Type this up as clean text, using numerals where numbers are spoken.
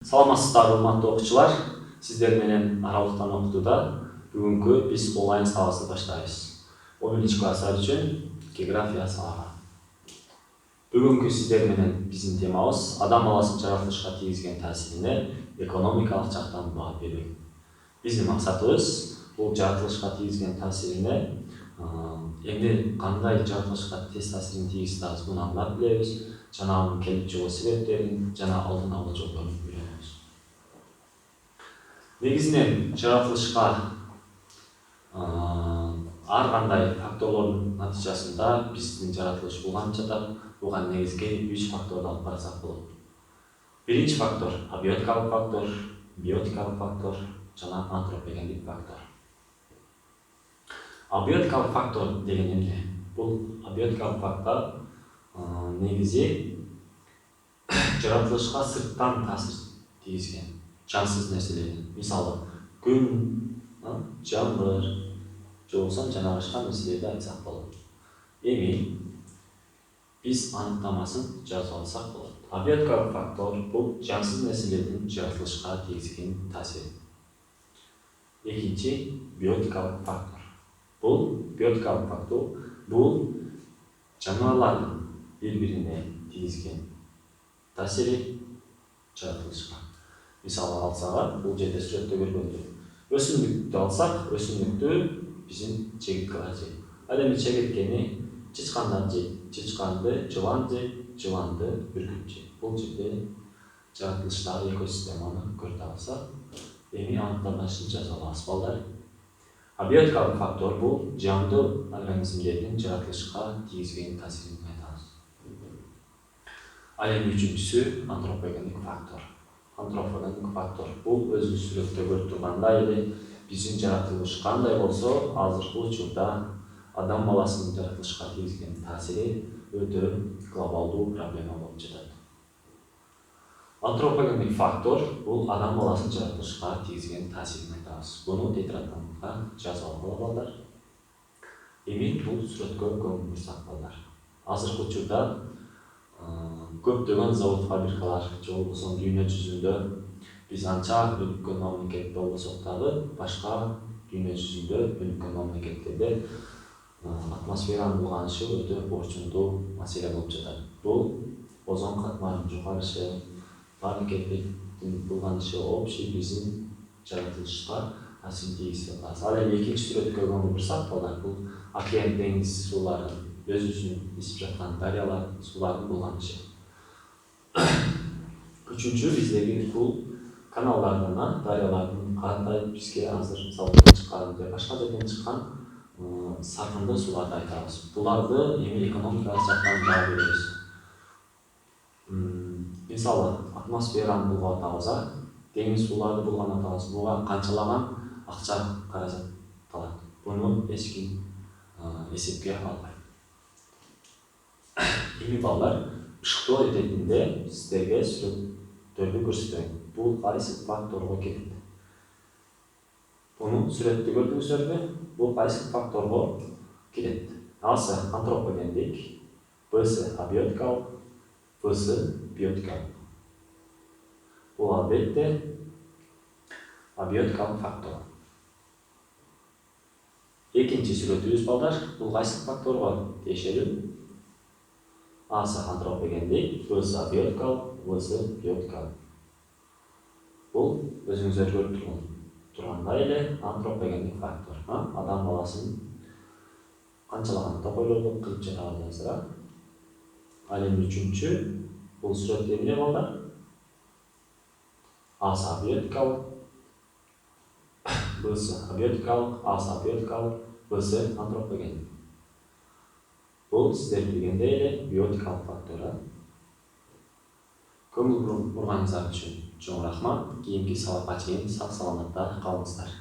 Саламатсыздарбы урматтуу окуучулар, сиздер менен аралыктан окутууда бүгүнкү биз онлайн сабакты баштайбыз. 11 класстар үчүн география сабагы. Бүгүнкү сиздер менен биздин темабыз адам баласынын жаратылышка тийгизген таасирине экономикалык жактан баа берүү. Биздин максатыбыз бул жаратылышка тийгизген таасирине эмне кандай жаратылышка тез таасирин тийгизет буну аңлап билебиз, жана анын келип чыгуу себептерин жана алдын алуу жолдорун үйрөнөбүз. Негизинен жаратылышка ар кандай факторлордун натыйжасында биздин жаратылыш уланып жатат. Буга негизги 3 факторду алып карасак болот. Биринчи фактор абиотикалык фактор, биотикалык фактор жана антропогендик фактор. Абиотикалык фактор деген эмне? Бул абиотикалык фактор негизи жаратылышка сырттан таасир тийгизген жансыз нерселердин, мисалы күн, жамгыр, же болбосо жана башка нерселерди айтсак болот. Эми биз аныктамасын жазып алсак болот. Абиотикалык фактор бул жансыз нерселердин жаратылышка тийгизген таасири. Экинчи биотикалык фактор. Бул биотикалык фактор бул жаныбарлардын бири-бирине тийгизген таасири жаратылышка. Мисалы алсак, бул жерде сүрөттө көргөндөй. Өсүмдүктү алсак, өсүмдүктү биздин чегирткалар жейт. Ал эми чегирткени чычкандар жейт, чычканды жылан жейт, жыланды бүркүт жейт. Бул жерде жаратылыштагы экосистеманы көрүп алсак, эми аныктамасын жазып алабыз балдар. Абиотикалык фактор бул жандуу организмдердин жаратылышка тийгизген таасирин айтабыз. Ал эми үчүнчүсү антропогендик фактор. Антропогендик фактор бул өзү сүрөттө көрүп тургандай эле биздин жаратылыш кандай болсо, азыркы учурда адам баласынын жаратылышка тийгизген таасири өтө глобалдуу проблема болуп жатат. Антропогендик фактор бул адам баласынын жаратылышка тийгизген таасирин айтабыз. Буну тетрадка жазып алгыла балдар. Эми бул сүрөткө көңүл бурсак балдар. Азыркы учурда көптөгөн завод фабрикалар же болбосо дүйнө жүзүндө биз анча өнүккөн мамлекет болбосок дагы башка дүйнө жүзүндө өнүккөн мамлекеттерде атмосферанын булганышы өтө орчундуу маселе болуп жатат. Бул озон катмарынын жогорышы, парникелдиктин булганышы общий биздин жаратылышка таасирин тийгизип атат. Ал эми экинчи сүрөткө көңүл бурсак балдар, бул океан деңиз суулары, өзүбүздүн ичип жаткан дарыялар сууларынын булганышы. Үчүнчү биздеги бул каналдардын, дарыялардын кандай бизге азыр заводдон чыккан же башка жерден чыккан саркындуу сууларды айтабыз. Буларды эми экономикалык жактан баа беребиз. Мисалы атмосфераны булгап атабыз, деңиз сууларды булгап атабыз. Буга канчалаган акча каражатталат. Буну эч ким эсепке албайт. Эми балдар, ышыктоо иретинде сиздерге сүрөттөрдү көрсөтөйүн. Бул кайсы факторго келет? Буну сүрөттү көрдүңүздөрбү? Бул кайсы факторго келет? А-сы антропогендик, Б-сы абиотикалык, В-сы биотикалык. Бул албетте абиотикалык фактор. Экинчи сүрөтүбүз балдар, бул кайсы факторго тиешелүү? А-сы антропогендик, Б-сы абиотикалык, В-сы биотикалык. Бул өзүңүздөр көрүп тургандай эле антропогендик фактор. Адам баласынын канчалаган токойлорду кылып жатабыз азыр. Ал эми үчүнчү бул сүрөттө эмне балдар? А-сы абиотикалык, Б-сы абиотикалык, А-сы абиотикалык, В-сы антропогендик. Бул сиздер билгендей эле биотикалык фактор. Көңүл бурганыңыздар үчүн чоң рахмат. Кийинки сабакка чейин сак саламатта калыңыздар.